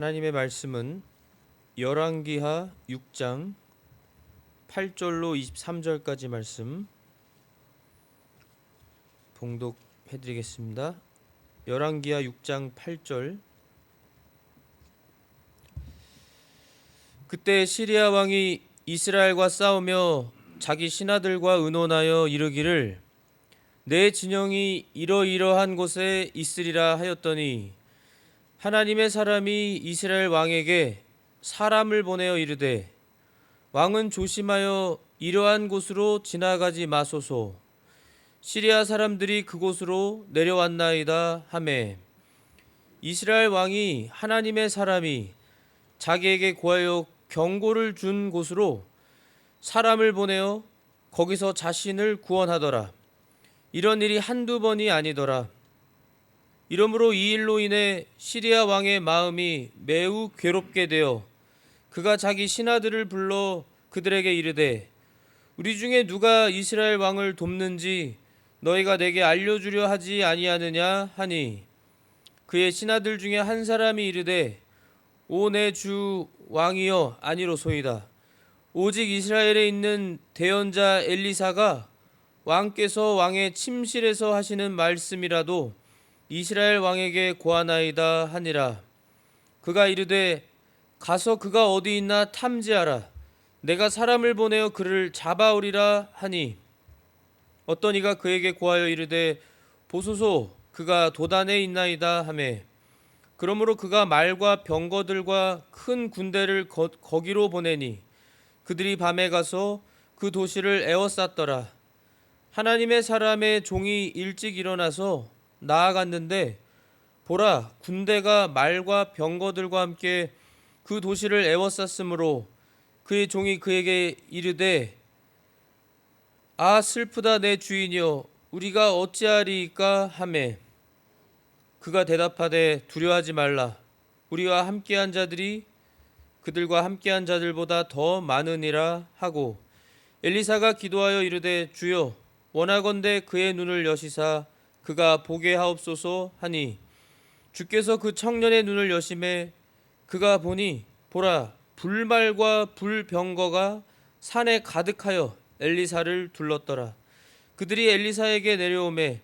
하나님의 말씀은 열왕기하 6장 8절로 23절까지 말씀 봉독해 드리겠습니다. 열왕기하 6장 8절. 그때 시리아 왕이 이스라엘과 싸우며 자기 신하들과 의논하여 이르기를 내 진영이 이러이러한 곳에 있으리라 하였더니 하나님의 사람이 이스라엘 왕에게 사람을 보내어 이르되 왕은 조심하여 이러한 곳으로 지나가지 마소서. 시리아 사람들이 그곳으로 내려왔나이다 하매 이스라엘 왕이 하나님의 사람이 자기에게 고하여 경고를 준 곳으로 사람을 보내어 거기서 자신을 구원하더라. 이런 일이 한두 번이 아니더라. 이러므로 이 일로 인해 시리아 왕의 마음이 매우 괴롭게 되어 그가 자기 신하들을 불러 그들에게 이르되 우리 중에 누가 이스라엘 왕을 돕는지 너희가 내게 알려주려 하지 아니하느냐 하니 그의 신하들 중에 한 사람이 이르되 오 내 주 왕이여 아니로소이다. 오직 이스라엘에 있는 대언자 엘리사가 왕께서 왕의 침실에서 하시는 말씀이라도 이스라엘 왕에게 고하나이다 하니라. 그가 이르되 가서 그가 어디 있나 탐지하라. 내가 사람을 보내어 그를 잡아오리라 하니 어떤 이가 그에게 고하여 이르되 보소서 그가 도단에 있나이다 하매 그러므로 그가 말과 병거들과 큰 군대를 거기로 보내니 그들이 밤에 가서 그 도시를 에워쌌더라. 하나님의 사람의 종이 일찍 일어나서 나아갔는데 보라 군대가 말과 병거들과 함께 그 도시를 에워쌌으므로 그의 종이 그에게 이르되 아 슬프다 내 주인이여 우리가 어찌하리이까 하매 그가 대답하되 두려워하지 말라. 우리와 함께한 자들이 그들과 함께한 자들보다 더 많으니라 하고 엘리사가 기도하여 이르되 주여 원하건대 그의 눈을 여시사 그가 보게 하옵소서 하니 주께서 그 청년의 눈을 여심해 그가 보니 보라 불말과 불병거가 산에 가득하여 엘리사를 둘렀더라. 그들이 엘리사에게 내려오매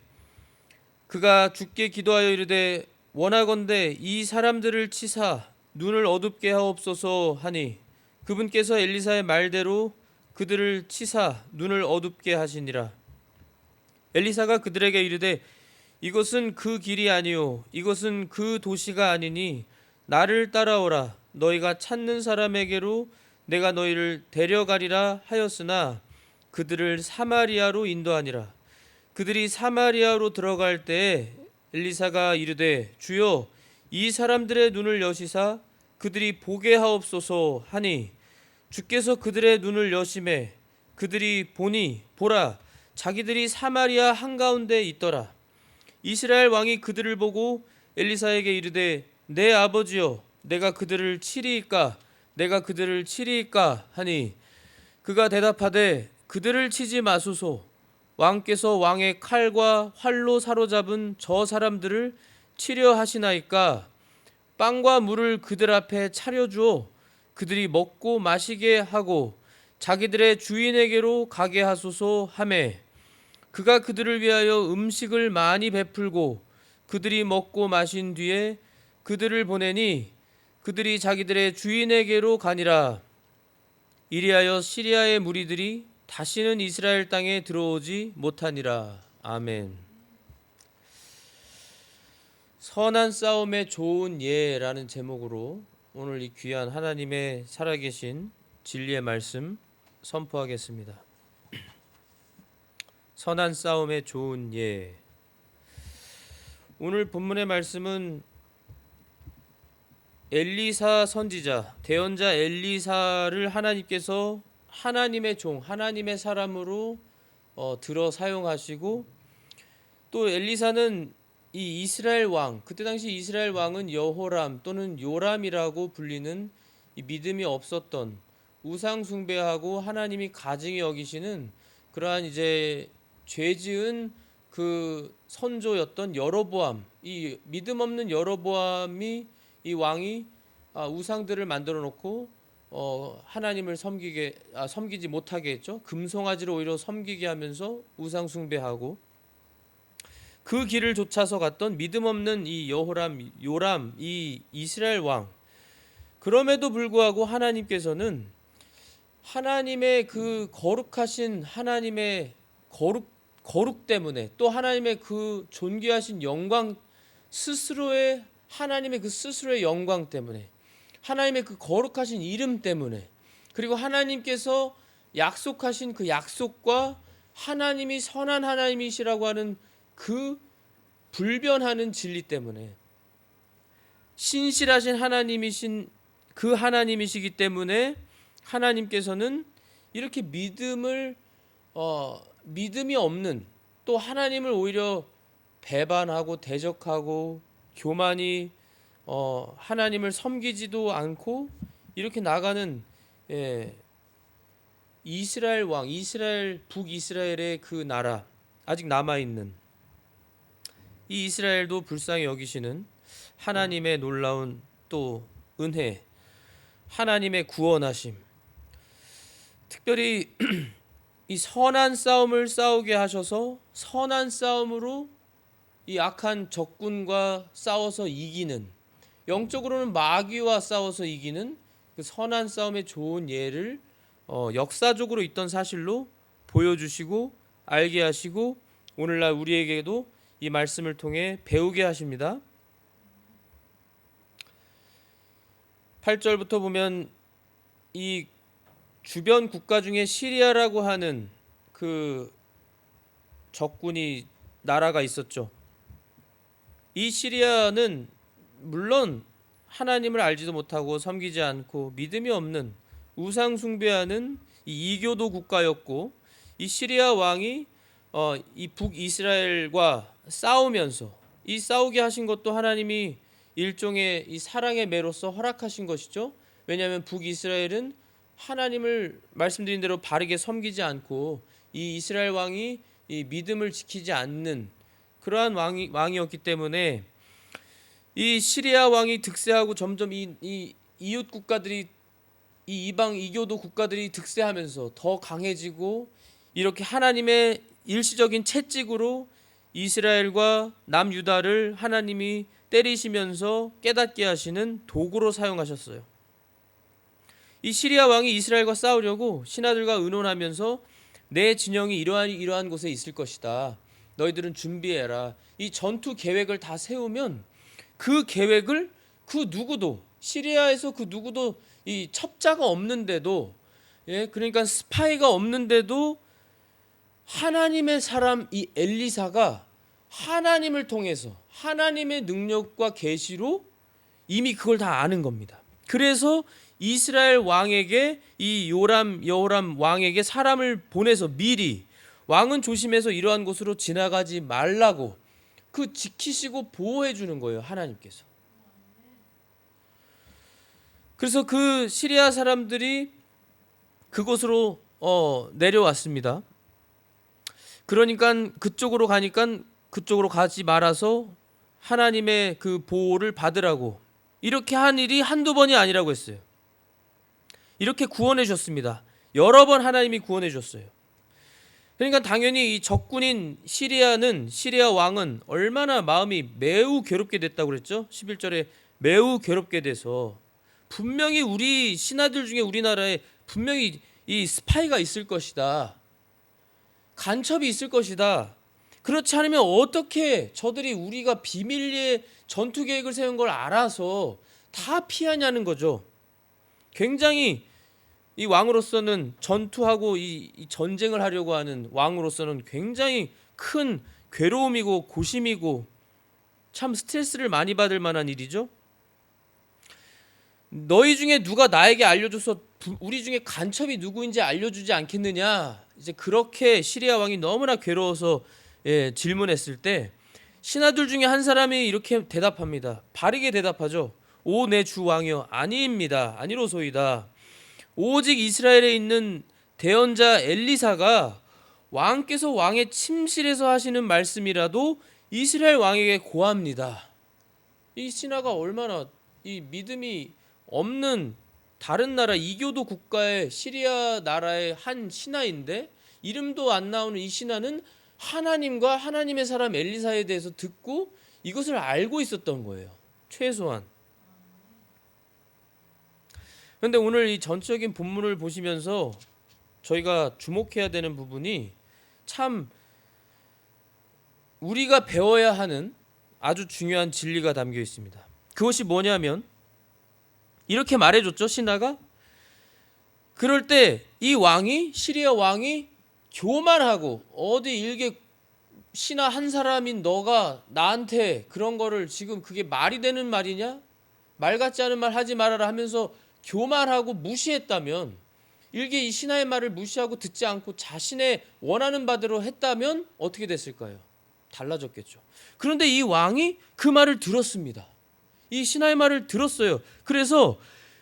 그가 주께 기도하여 이르되 원하건대 이 사람들을 치사 눈을 어둡게 하옵소서 하니 그분께서 엘리사의 말대로 그들을 치사 눈을 어둡게 하시니라. 엘리사가 그들에게 이르되 이것은 그 길이 아니요 이것은 그 도시가 아니니 나를 따라오라. 너희가 찾는 사람에게로 내가 너희를 데려가리라 하였으나 그들을 사마리아로 인도하니라. 그들이 사마리아로 들어갈 때에 엘리사가 이르되 주여 이 사람들의 눈을 여시사 그들이 보게 하옵소서 하니 주께서 그들의 눈을 여심해 그들이 보니 보라 자기들이 사마리아 한가운데 있더라. 이스라엘 왕이 그들을 보고 엘리사에게 이르되 내 아버지여 내가 그들을 치리이까 내가 그들을 치리이까 하니 그가 대답하되 그들을 치지 마소서. 왕께서 왕의 칼과 활로 사로잡은 저 사람들을 치려 하시나이까. 빵과 물을 그들 앞에 차려주어 그들이 먹고 마시게 하고 자기들의 주인에게로 가게 하소서 하매 그가 그들을 위하여 음식을 많이 베풀고 그들이 먹고 마신 뒤에 그들을 보내니 그들이 자기들의 주인에게로 가니라. 이리하여 시리아의 무리들이 다시는 이스라엘 땅에 들어오지 못하니라. 아멘. 선한 싸움의 좋은 예라는 제목으로 오늘 이 귀한 하나님의 살아계신 진리의 말씀 선포하겠습니다. 선한 싸움의 좋은 예. 오늘 본문의 말씀은 엘리사 선지자, 대언자 엘리사를 하나님께서 하나님의 종, 하나님의 사람으로 들어 사용하시고 또 엘리사는 이 이스라엘 왕, 그때 당시 이스라엘 왕은 여호람 또는 요람이라고 불리는 이 믿음이 없었던 우상 숭배하고 하나님이 가증히 여기시는 그러한 이제 죄지은 그 선조였던 여로보암, 이 믿음 없는 여로보암이 이 왕이 우상들을 만들어 놓고 하나님을 섬기지 못하게 했죠. 금송아지를 오히려 섬기게 하면서 우상 숭배하고, 그 길을 쫓아서 갔던 믿음 없는 이 요람 이 이스라엘 왕. 그럼에도 불구하고 하나님께서는 하나님의 그 거룩하신 하나님의 거룩 때문에, 또 하나님의 그 존귀하신 영광 스스로의, 하나님의 그 스스로의 영광 때문에, 하나님의 그 거룩하신 이름 때문에, 그리고 하나님께서 약속하신 그 약속과 하나님이 선한 하나님이시라고 하는 그 불변하는 진리 때문에, 신실하신 하나님이신 그 하나님이시기 때문에 하나님께서는 이렇게 믿음이 없는, 또 하나님을 오히려 배반하고 대적하고 교만히 하나님을 섬기지도 않고 이렇게 나가는, 이스라엘 왕, 북이스라엘의 그 나라, 아직 남아있는 이 이스라엘도 불쌍히 여기시는 하나님의 놀라운 또 은혜, 하나님의 구원하심, 특별히 이 선한 싸움을 싸우게 하셔서 선한 싸움으로 이 악한 적군과 싸워서 이기는, 영적으로는 마귀와 싸워서 이기는 그 선한 싸움의 좋은 예를 역사적으로 있던 사실로 보여주시고 알게 하시고, 오늘날 우리에게도 이 말씀을 통해 배우게 하십니다. 8절부터 보면 이 주변 국가 중에 시리아라고 하는 그 적군이, 나라가 있었죠. 이 시리아는 물론 하나님을 알지도 못하고 섬기지 않고 믿음이 없는 우상 숭배하는 이 이교도 국가였고, 이 시리아 왕이 이 북이스라엘과 싸우면서, 이 싸우게 하신 것도 하나님이 일종의 이 사랑의 매로서 허락하신 것이죠. 왜냐하면 북이스라엘은 하나님을 말씀드린 대로 바르게 섬기지 않고 이 이스라엘 왕이 이 믿음을 지키지 않는 그러한 왕이었기 때문에, 이 시리아 왕이 득세하고 점점 이 이웃 국가들이, 이 이방 이교도 국가들이 득세하면서 더 강해지고, 이렇게 하나님의 일시적인 채찍으로 이스라엘과 남유다를 하나님이 때리시면서 깨닫게 하시는 도구로 사용하셨어요. 이 시리아 왕이 이스라엘과 싸우려고 신하들과 의논하면서 내 진영이 이러한 곳에 있을 것이다, 너희들은 준비해라, 이 전투 계획을 다 세우면 그 계획을 그 누구도, 시리아에서 그 누구도 이 첩자가 없는데도, 그러니까 스파이가 없는데도 하나님의 사람 이 엘리사가 하나님을 통해서 하나님의 능력과 계시로 이미 그걸 다 아는 겁니다. 그래서 이스라엘 왕에게, 이 여호람 왕에게 사람을 보내서 미리, 왕은 조심해서 이러한 곳으로 지나가지 말라고 그 지키시고 보호해 주는 거예요, 하나님께서. 그래서 그 시리아 사람들이 그곳으로 내려왔습니다. 그러니까 그쪽으로 가니까 그쪽으로 가지 말아서 하나님의 그 보호를 받으라고, 이렇게 한 일이 한두 번이 아니라고 했어요. 이렇게 구원해 주셨습니다. 여러 번 하나님이 구원해 주셨어요. 그러니까 당연히 이 적군인 시리아 왕은 얼마나 마음이 매우 괴롭게 됐다고 그랬죠. 11절에 매우 괴롭게 돼서, 분명히 우리 신하들 중에 우리나라에 분명히 이 스파이가 있을 것이다, 간첩이 있을 것이다, 그렇지 않으면 어떻게 저들이 우리가 비밀리에 전투 계획을 세운 걸 알아서 다 피하냐는 거죠. 굉장히 이 왕으로서는, 전투하고 이 전쟁을 하려고 하는 왕으로서는 굉장히 큰 괴로움이고 고심이고 참 스트레스를 많이 받을 만한 일이죠. 너희 중에 누가 나에게 알려줘서 우리 중에 간첩이 누구인지 알려주지 않겠느냐, 이제 그렇게 시리아 왕이 너무나 괴로워서 질문했을 때 신하들 중에 한 사람이 이렇게 대답합니다. 바르게 대답하죠. 오 내 주 왕이여, 아니입니다, 아니로소이다. 오직 이스라엘에 있는 대언자 엘리사가 왕께서 왕의 침실에서 하시는 말씀이라도 이스라엘 왕에게 고합니다. 이 신하가 얼마나 이 믿음이 없는 다른 나라 이교도 국가의 시리아 나라의 한 신하인데 이름도 안 나오는 이 신하는 하나님과 하나님의 사람 엘리사에 대해서 듣고 이것을 알고 있었던 거예요. 최소한. 그런데 오늘 이 전적인 본문을 보시면서 저희가 주목해야 되는 부분이 참 우리가 배워야 하는 아주 중요한 진리가 담겨 있습니다. 그것이 뭐냐면 이렇게 말해줬죠. 신하가 그럴 때 이 왕이 시리아 왕이 교만하고 어디 일개 신하 한 사람인 너가 나한테 그런 거를 지금 그게 말이 되는 말이냐? 말 같지 않은 말 하지 말아라 하면서 교만하고 무시했다면 일개 이 신하의 말을 무시하고 듣지 않고 자신의 원하는 바대로 했다면 어떻게 됐을까요? 달라졌겠죠. 그런데 이 왕이 그 말을 들었습니다. 이 신하의 말을 들었어요. 그래서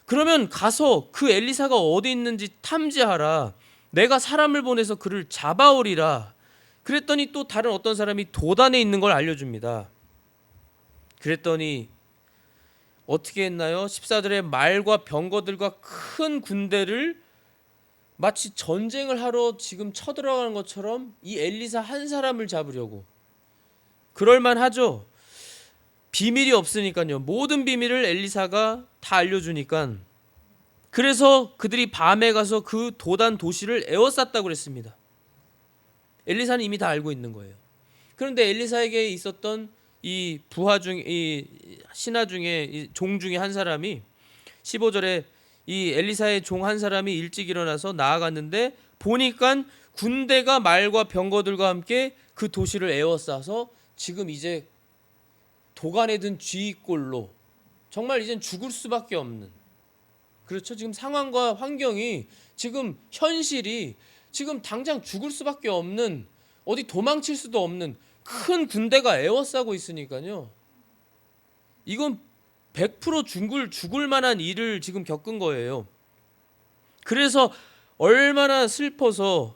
그러면 가서 그 엘리사가 어디 있는지 탐지하라. 내가 사람을 보내서 그를 잡아오리라. 그랬더니 또 다른 어떤 사람이 도단에 있는 걸 알려줍니다. 그랬더니 어떻게 했나요? 14절에 말과 병거들과 큰 군대를 마치 전쟁을 하러 지금 쳐들어가는 것처럼 이 엘리사 한 사람을 잡으려고. 그럴만 하죠. 비밀이 없으니까요. 모든 비밀을 엘리사가 다 알려주니까. 그래서 그들이 밤에 가서 그 도단 도시를 에워쌌다고 그랬습니다. 엘리사는 이미 다 알고 있는 거예요. 그런데 엘리사에게 있었던 이 부하 중, 이 신하 중에 이 종 중에 한 사람이 15절에 이 엘리사의 종 한 사람이 일찍 일어나서 나아갔는데 보니까 군대가 말과 병거들과 함께 그 도시를 에워싸서 지금 이제 도간에 든 쥐꼴로 정말 이젠 죽을 수밖에 없는, 그렇죠. 지금 상황과 환경이 지금 현실이 지금 당장 죽을 수밖에 없는, 어디 도망칠 수도 없는 큰 군대가 에워싸고 있으니까요. 이건 100% 죽을 만한 일을 지금 겪은 거예요. 그래서 얼마나 슬퍼서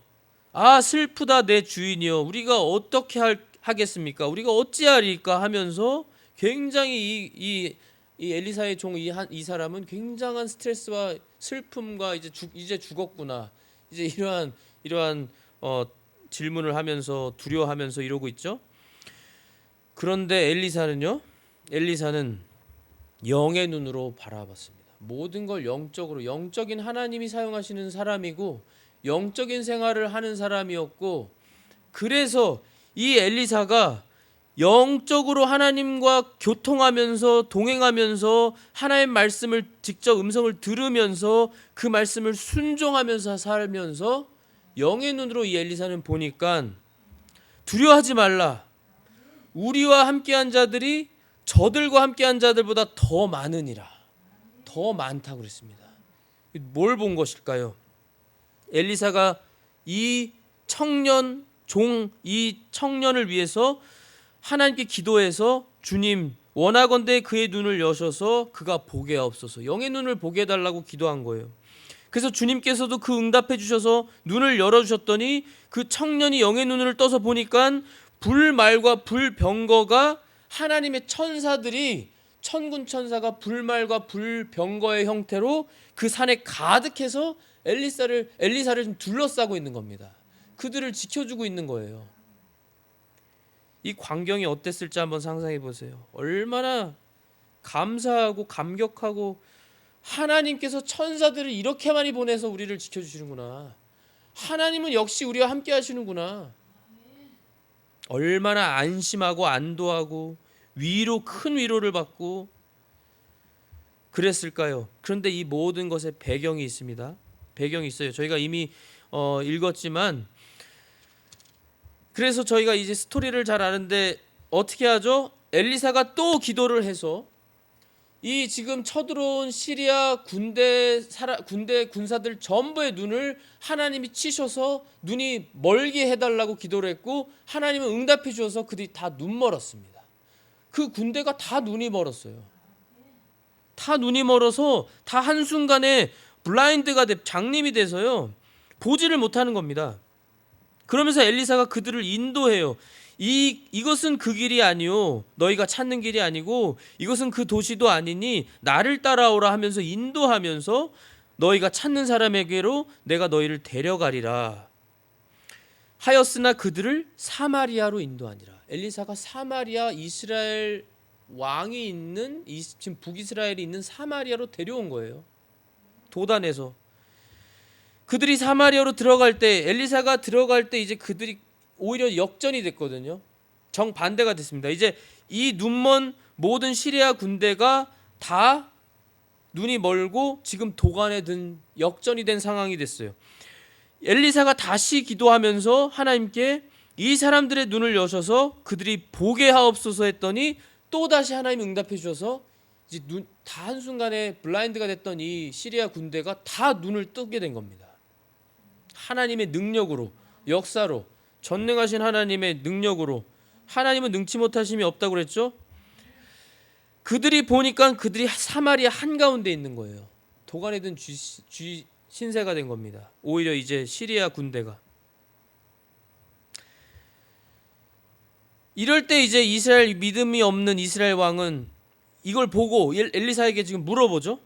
슬프다 내 주인이여 우리가 어떻게 하겠습니까? 우리가 어찌하리까 하면서 굉장히 이 엘리사의 종 이 사람은 굉장한 스트레스와 슬픔과 이제 죽었구나. 이제 이러한 질문을 하면서 두려워하면서 이러고 있죠. 그런데 엘리사는 영의 눈으로 바라봤습니다. 모든 걸 영적인 하나님이 사용하시는 사람이고 영적인 생활을 하는 사람이었고, 그래서 이 엘리사가 영적으로 하나님과 교통하면서 동행하면서 하나님의 말씀을 직접 음성을 들으면서 그 말씀을 순종하면서 살면서 영의 눈으로 이 엘리사는 보니까 두려워하지 말라. 우리와 함께한 자들이 저들과 함께한 자들보다 더 많으니라. 더 많다고 그랬습니다. 뭘 본 것일까요? 엘리사가 이 청년을 위해서 하나님께 기도해서 주님 원하건대 그의 눈을 여셔서 그가 보게 하옵소서, 영의 눈을 보게 해달라고 기도한 거예요. 그래서 주님께서도 그 응답해 주셔서 눈을 열어주셨더니 그 청년이 영의 눈을 떠서 보니까 불말과 불병거가 하나님의 천사들이 천군 천사가 불말과 불병거의 형태로 그 산에 가득해서 엘리사를 좀 둘러싸고 있는 겁니다. 그들을 지켜주고 있는 거예요. 이 광경이 어땠을지 한번 상상해 보세요. 얼마나 감사하고 감격하고, 하나님께서 천사들을 이렇게 많이 보내서 우리를 지켜주시는구나. 하나님은 역시 우리와 함께 하시는구나. 얼마나 안심하고 안도하고 큰 위로를 받고 그랬을까요? 그런데 이 모든 것에 배경이 있습니다. 배경이 있어요. 저희가 이미 읽었지만, 그래서 저희가 이제 스토리를 잘 아는데 어떻게 하죠? 엘리사가 또 기도를 해서 이 지금 쳐들어온 시리아 군사들 전부의 눈을 하나님이 치셔서 눈이 멀게 해달라고 기도를 했고, 하나님은 응답해 주셔서 그들이 다 눈 멀었습니다. 그 군대가 다 눈이 멀었어요. 다 눈이 멀어서 다 한순간에 블라인드가 장님이 돼서요 보지를 못하는 겁니다. 그러면서 엘리사가 그들을 인도해요. 이것은 그 길이 아니요 너희가 찾는 길이 아니고 이것은 그 도시도 아니니 나를 따라오라 하면서 인도하면서 너희가 찾는 사람에게로 내가 너희를 데려가리라 하였으나 그들을 사마리아로 인도하니라. 엘리사가 사마리아 이스라엘 왕이 있는 지금 북이스라엘이 있는 사마리아로 데려온 거예요. 도단에서. 그들이 사마리아로 들어갈 때 엘리사가 들어갈 때 이제 그들이 오히려 역전이 됐거든요. 정반대가 됐습니다. 이제 이 눈먼 모든 시리아 군대가 다 눈이 멀고 지금 도간에 든 역전이 된 상황이 됐어요. 엘리사가 다시 기도하면서 하나님께 이 사람들의 눈을 여셔서 그들이 보게 하옵소서 했더니 또다시 하나님이 응답해 주셔서 이제 다 한순간에 블라인드가 됐던 이 시리아 군대가 다 눈을 뜨게 된 겁니다. 하나님의 능력으로, 역사로, 전능하신 하나님의 능력으로. 하나님은 능치 못하심이 없다고 그랬죠. 그들이 보니까 그들이 사마리아 한가운데 있는 거예요. 도간에 든 신세가 된 겁니다. 오히려 이제 시리아 군대가. 이럴 때 이제 이스라엘 믿음이 없는 이스라엘 왕은 이걸 보고 엘리사에게 지금 물어보죠.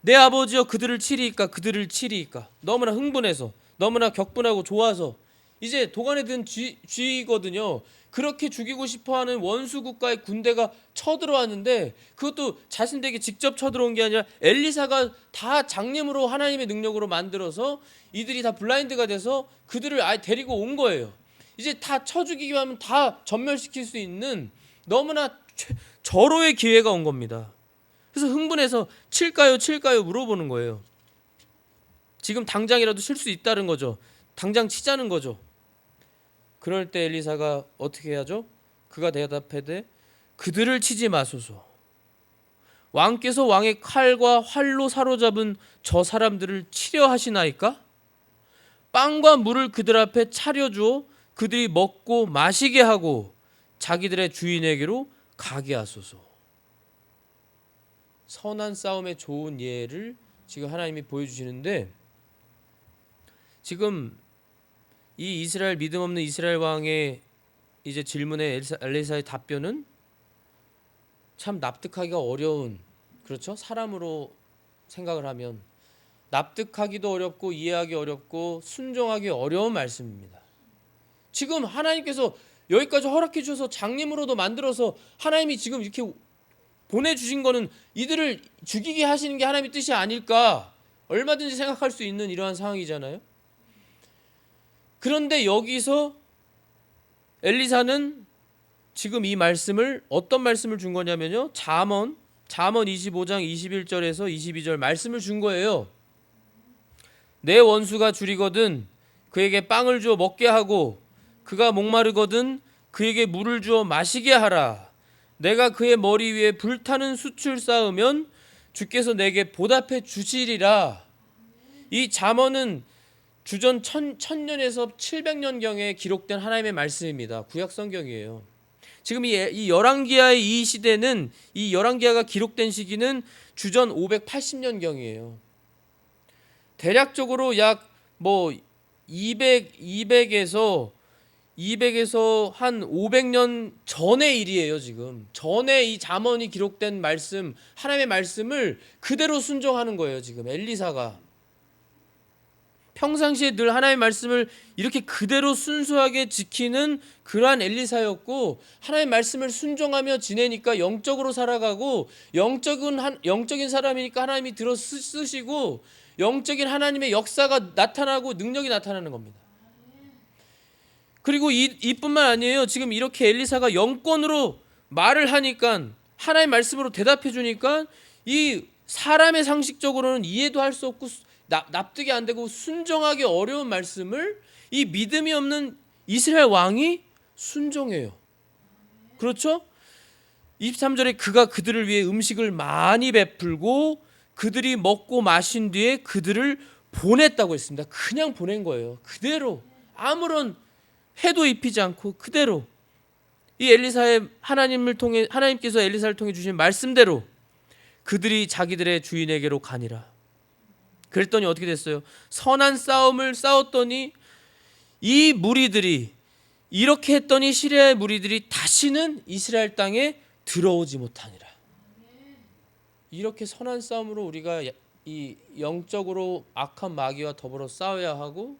내 아버지여 그들을 치리이까 그들을 치리이까. 너무나 흥분해서 너무나 격분하고 좋아서 이제 도간에 든 쥐거든요. 그렇게 죽이고 싶어하는 원수 국가의 군대가 쳐들어왔는데 그것도 자신들에게 직접 쳐들어온 게 아니라 엘리사가 다 장님으로 하나님의 능력으로 만들어서 이들이 다 블라인드가 돼서 그들을 아예 데리고 온 거예요. 이제 다 쳐 죽이기만 하면 다 전멸시킬 수 있는 너무나 절호의 기회가 온 겁니다. 그래서 흥분해서 칠까요 물어보는 거예요. 지금 당장이라도 칠 수 있다는 거죠. 당장 치자는 거죠. 그럴 때 엘리사가 어떻게 해야죠? 그가 대답하되 그들을 치지 마소서. 왕께서 왕의 칼과 활로 사로잡은 저 사람들을 치려 하시나이까? 빵과 물을 그들 앞에 차려주어 그들이 먹고 마시게 하고 자기들의 주인에게로 가게 하소서. 선한 싸움의 좋은 예를 지금 하나님이 보여주시는데 지금 이 이스라엘 믿음 없는 이스라엘 왕의 이제 질문에 엘리사의 답변은 참 납득하기가 어려운, 그렇죠? 사람으로 생각을 하면 납득하기도 어렵고 이해하기 어렵고 순종하기 어려운 말씀입니다. 지금 하나님께서 여기까지 허락해 주셔서 장님으로도 만들어서 하나님이 지금 이렇게 보내주신 거는 이들을 죽이게 하시는 게 하나님의 뜻이 아닐까 얼마든지 생각할 수 있는 이러한 상황이잖아요. 그런데 여기서 엘리사는 지금 이 말씀을 어떤 말씀을 준 거냐면요. 잠언 25장 21절에서 22절 말씀을 준 거예요. 내 원수가 줄이거든 그에게 빵을 주어 먹게 하고 그가 목마르거든 그에게 물을 주어 마시게 하라. 내가 그의 머리 위에 불타는 숯을 쌓으면 주께서 내게 보답해 주시리라. 이 잠언은 주전 1000년에서 700년경에 기록된 하나님의 말씀입니다. 구약 성경이에요. 지금 이 열왕기하의 이 시대는 이 열왕기하가 기록된 시기는 주전 580년경이에요. 대략적으로 약 200에서 한 500년 전의 일이에요. 지금 전에 이 잠언이 기록된 말씀, 하나님의 말씀을 그대로 순종하는 거예요. 지금 엘리사가 평상시에 늘 하나님의 말씀을 이렇게 그대로 순수하게 지키는 그러한 엘리사였고 하나님의 말씀을 순종하며 지내니까 영적으로 살아가고 영적인 사람이니까 하나님이 들어 쓰시고 영적인 하나님의 역사가 나타나고 능력이 나타나는 겁니다. 그리고 이뿐만 아니에요. 지금 이렇게 엘리사가 영권으로 말을 하니까 하나님의 말씀으로 대답해 주니까 이 사람의 상식적으로는 이해도 할 수 없고 납득이 안 되고 순종하기 어려운 말씀을 이 믿음이 없는 이스라엘 왕이 순종해요. 그렇죠? 23절에 그가 그들을 위해 음식을 많이 베풀고 그들이 먹고 마신 뒤에 그들을 보냈다고 했습니다. 그냥 보낸 거예요. 그대로 아무런 해도 입히지 않고 그대로 이 엘리사의 하나님께서 엘리사를 통해 주신 말씀대로 그들이 자기들의 주인에게로 가니라. 그랬더니 어떻게 됐어요? 선한 싸움을 싸웠더니 이 무리들이 이렇게 했더니 시리아의 무리들이 다시는 이스라엘 땅에 들어오지 못하니라. 이렇게 선한 싸움으로 우리가 이 영적으로 악한 마귀와 더불어 싸워야 하고,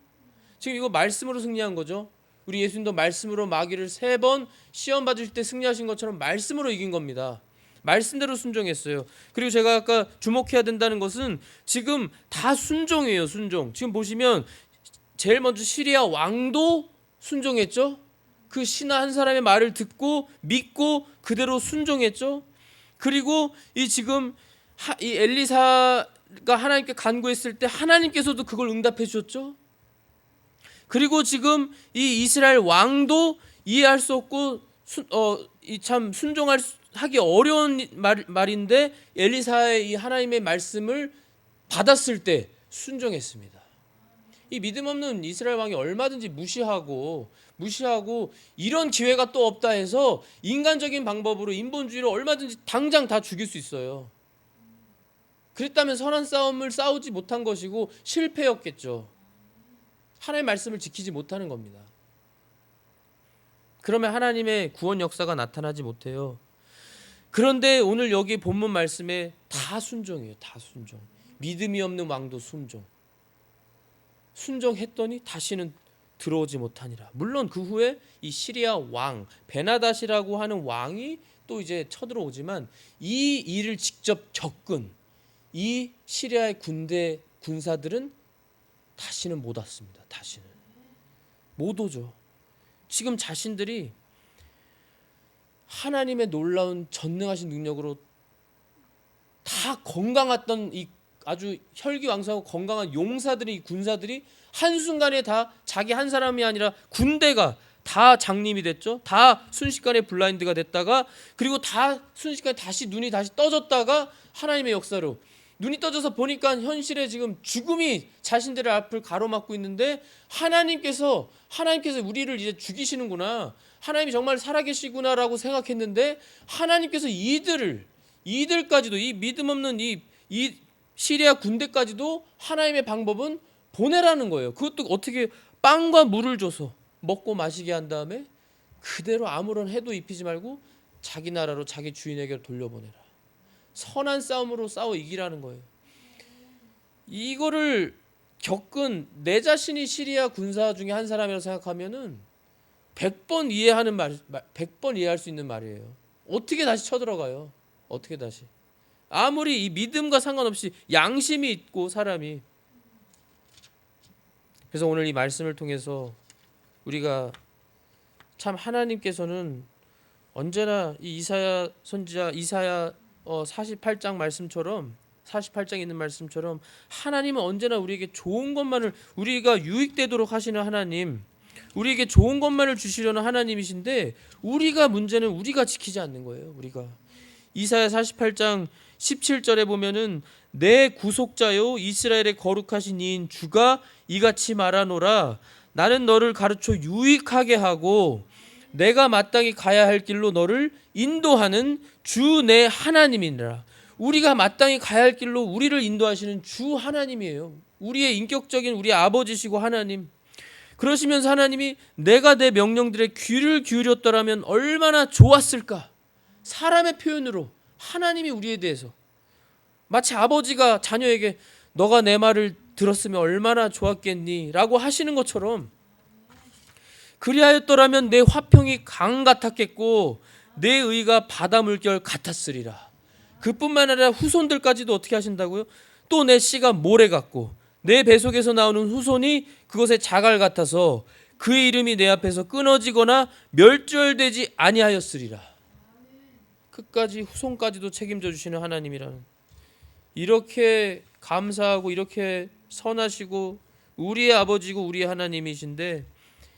지금 이거 말씀으로 승리한 거죠. 우리 예수님도 말씀으로 마귀를 3번 시험 받으실 때 승리하신 것처럼 말씀으로 이긴 겁니다. 말씀대로 순종했어요. 그리고 제가 아까 주목해야 된다는 것은 지금 다 순종이에요. 순종. 지금 보시면 제일 먼저 시리아 왕도 순종했죠. 그 신하 한 사람의 말을 듣고 믿고 그대로 순종했죠. 그리고 이 지금 이 엘리사가 하나님께 간구했을 때 하나님께서도 그걸 응답해 주셨죠. 그리고 지금 이 이스라엘 왕도 이해할 수 없고 참 순종하기 어려운 말인데 엘리사의 이 하나님의 말씀을 받았을 때 순종했습니다. 이 믿음 없는 이스라엘 왕이 얼마든지 무시하고 이런 기회가 또 없다 해서 인간적인 방법으로 인본주의로 얼마든지 당장 다 죽일 수 있어요. 그랬다면 선한 싸움을 싸우지 못한 것이고 실패였겠죠. 하나님의 말씀을 지키지 못하는 겁니다. 그러면 하나님의 구원 역사가 나타나지 못해요. 그런데 오늘 여기 본문 말씀에 다 순종이에요. 다 순종. 믿음이 없는 왕도 순종. 순종했더니 다시는 들어오지 못하니라. 물론 그 후에 이 시리아 왕 베나닷이라고 하는 왕이 또 이제 쳐들어오지만 이 일을 직접 겪은 이 시리아의 군사들은 다시는 못 왔습니다. 다시는 못 오죠. 지금 자신들이 하나님의 놀라운 전능하신 능력으로 다 건강했던 이 아주 혈기왕성하고 건강한 용사들이, 군사들이 한순간에 다 자기 한 사람이 아니라 군대가 다 장님이 됐죠. 다 순식간에 블라인드가 됐다가, 그리고 다 순식간에 다시 눈이 다시 떠졌다가 하나님의 역사로 눈이 떠져서 보니까 현실에 지금 죽음이 자신들의 앞을 가로막고 있는데 하나님께서 우리를 이제 죽이시는구나, 하나님이 정말 살아계시구나라고 생각했는데 하나님께서 이들까지도, 이 믿음 없는 이 시리아 군대까지도 하나님의 방법은 보내라는 거예요. 그것도 어떻게 빵과 물을 줘서 먹고 마시게 한 다음에 그대로 아무런 해도 입히지 말고 자기 나라로 자기 주인에게 돌려보내라. 선한 싸움으로 싸워 이기라는 거예요. 이거를 겪은 내 자신이 시리아 군사 중에 한 사람이라고 생각하면은 100번 이해할 수 있는 말이에요. 어떻게 다시 쳐들어가요? 어떻게 다시? 아무리 이 믿음과 상관없이 양심이 있고 사람이. 그래서 오늘 이 말씀을 통해서 우리가 참 하나님께서는 언제나 이 이사야 선지자 48장 말씀처럼, 48장에 있는 말씀처럼 하나님은 언제나 우리에게 좋은 것만을, 우리가 유익되도록 하시는 하나님, 우리에게 좋은 것만을 주시려는 하나님이신데 문제는 우리가 지키지 않는 거예요. 우리가 이사야 48장 17절에 보면은 내 구속자요 이스라엘의 거룩하신 이인 주가 이같이 말하노라. 나는 너를 가르쳐 유익하게 하고 내가 마땅히 가야 할 길로 너를 인도하는 주 내 하나님이니라. 우리가 마땅히 가야 할 길로 우리를 인도하시는 주 하나님이에요. 우리의 인격적인 우리 아버지시고 하나님. 그러시면서 하나님이 내가 내 명령들에 귀를 기울였더라면 얼마나 좋았을까. 사람의 표현으로 하나님이 우리에 대해서 마치 아버지가 자녀에게 너가 내 말을 들었으면 얼마나 좋았겠니 라고 하시는 것처럼, 그리하였더라면 내 화평이 강 같았겠고 내 의가 바다 물결 같았으리라. 그뿐만 아니라 후손들까지도 어떻게 하신다고요? 또 내 씨가 모래 같고 내 뱃속에서 나오는 후손이 그것의 자갈 같아서 그의 이름이 내 앞에서 끊어지거나 멸절되지 아니하였으리라. 끝까지 후손까지도 책임져 주시는 하나님이라는, 이렇게 감사하고 이렇게 선하시고 우리의 아버지고 우리의 하나님이신데,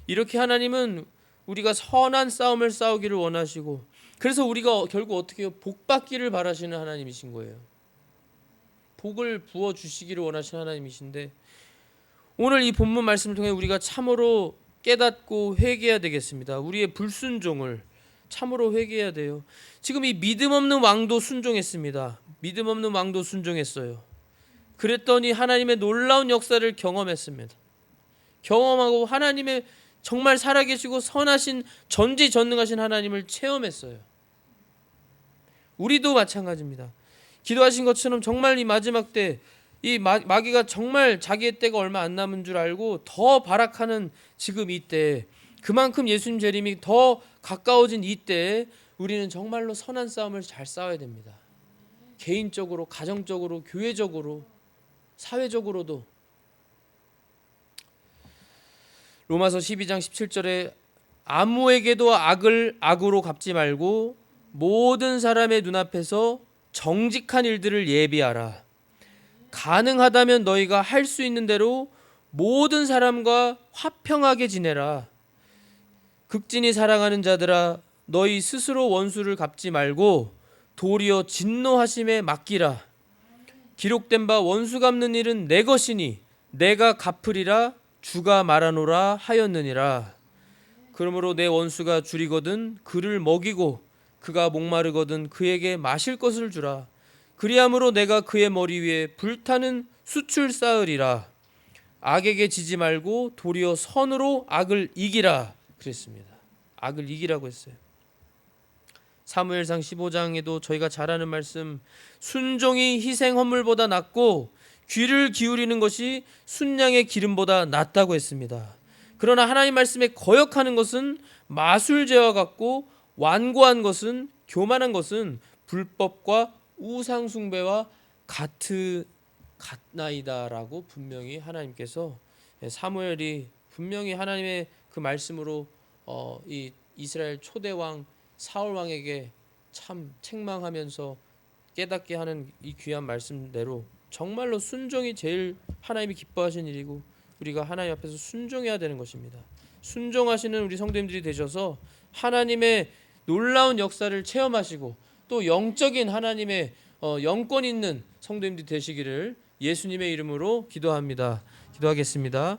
이렇게 하나님은 우리가 선한 싸움을 싸우기를 원하시고, 그래서 우리가 결국 어떻게 해요? 복 받기를 바라시는 하나님이신 거예요. 복을 부어 주시기를 원하시는 하나님이신데, 오늘 이 본문 말씀을 통해 우리가 참으로 깨닫고 회개해야 되겠습니다. 우리의 불순종을 참으로 회개해야 돼요. 지금 이 믿음 없는 왕도 순종했습니다. 믿음 없는 왕도 순종했어요. 그랬더니 하나님의 놀라운 역사를 경험했습니다. 경험하고 하나님의 정말 살아계시고 선하신 전지전능하신 하나님을 체험했어요. 우리도 마찬가지입니다. 기도하신 것처럼 정말 이 마지막 때 이 마귀가 정말 자기의 때가 얼마 안 남은 줄 알고 더 발악하는 지금 이때, 그만큼 예수님 재림이 더 가까워진 이때에 우리는 정말로 선한 싸움을 잘 싸워야 됩니다. 개인적으로, 가정적으로, 교회적으로, 사회적으로도. 로마서 12장 17절에 아무에게도 악을 악으로 갚지 말고 모든 사람의 눈앞에서 정직한 일들을 예비하라. 가능하다면 너희가 할 수 있는 대로 모든 사람과 화평하게 지내라. 극진히 사랑하는 자들아, 너희 스스로 원수를 갚지 말고 도리어 진노하심에 맡기라. 기록된 바 원수 갚는 일은 내 것이니 내가 갚으리라 주가 말하노라 하였느니라. 그러므로 내 원수가 줄이거든 그를 먹이고 그가 목마르거든 그에게 마실 것을 주라. 그리함으로 내가 그의 머리 위에 불타는 숯을 쌓으리라. 악에게 지지 말고 도리어 선으로 악을 이기라 그랬습니다. 악을 이기라고 했어요. 사무엘상 15장에도 저희가 잘 아는 말씀, 순종이 희생 헌물보다 낫고 귀를 기울이는 것이 순양의 기름보다 낫다고 했습니다. 그러나 하나님 말씀에 거역하는 것은 마술죄와 같고 완고한 것은, 교만한 것은 불법과 우상 숭배와 같나이다라고 분명히 하나님께서, 사무엘이 분명히 하나님의 그 말씀으로 이 이스라엘 초대왕 사울 왕에게 참 책망하면서 깨닫게 하는 이 귀한 말씀대로 정말로 순종이 제일 하나님이 기뻐하시는 일이고 우리가 하나님 앞에서 순종해야 되는 것입니다. 순종하시는 우리 성도님들이 되셔서 하나님의 놀라운 역사를 체험하시고 또 영적인 하나님의 영권 있는 성도님들이 되시기를 예수님의 이름으로 기도합니다. 기도하겠습니다.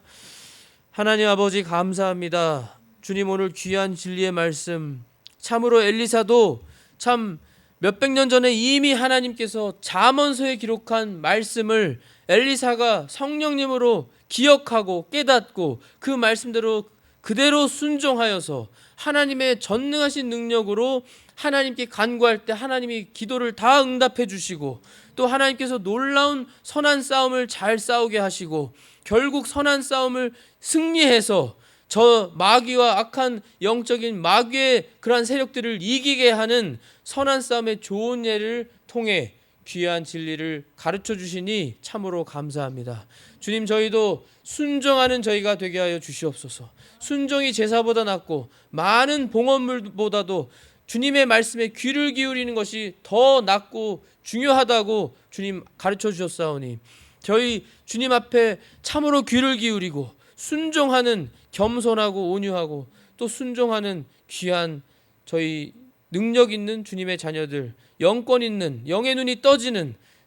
하나님 아버지 감사합니다. 주님, 오늘 귀한 진리의 말씀, 참으로 엘리사도 참 몇백 년 전에 이미 하나님께서 잠언서에 기록한 말씀을 엘리사가 성령님으로 기억하고 깨닫고 그 말씀대로 그대로 순종하여서 하나님의 전능하신 능력으로 하나님께 간구할 때 하나님이 기도를 다 응답해 주시고 또 하나님께서 놀라운 선한 싸움을 잘 싸우게 하시고 결국 선한 싸움을 승리해서 저 마귀와 악한 영적인 마귀의 그러한 세력들을 이기게 하는 선한 싸움의 좋은 예를 통해 귀한 진리를 가르쳐 주시니 참으로 감사합니다. 주님, 저희도 순종하는 저희가 되게 하여 주시옵소서. 순종이 제사보다 낫고 많은 봉헌물보다도 주님의 말씀에 귀를 기울이는 것이 더 낫고 중요하다고 주님 가르쳐 주셨사오니 저희 주님 앞에 참으로 귀를 기울이고 순종하는, 겸손하고 온유하고 또 순종하는 귀한 저희 능력 있는 주님의 자녀들, 영권 있는, 영의 눈이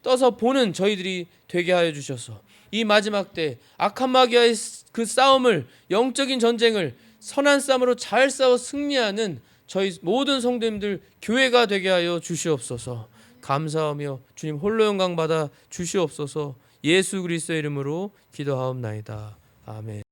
떠서 보는 저희들이 되게 하여 주셔서 이 마지막 때 악한 마귀와의 그 싸움을, 영적인 전쟁을 선한 싸움으로 잘 싸워 승리하는 저희 모든 성도님들 교회가 되게 하여 주시옵소서. 감사하며 주님 홀로 영광 받아 주시옵소서. 예수 그리스도의 이름으로 기도하옵나이다. 아멘.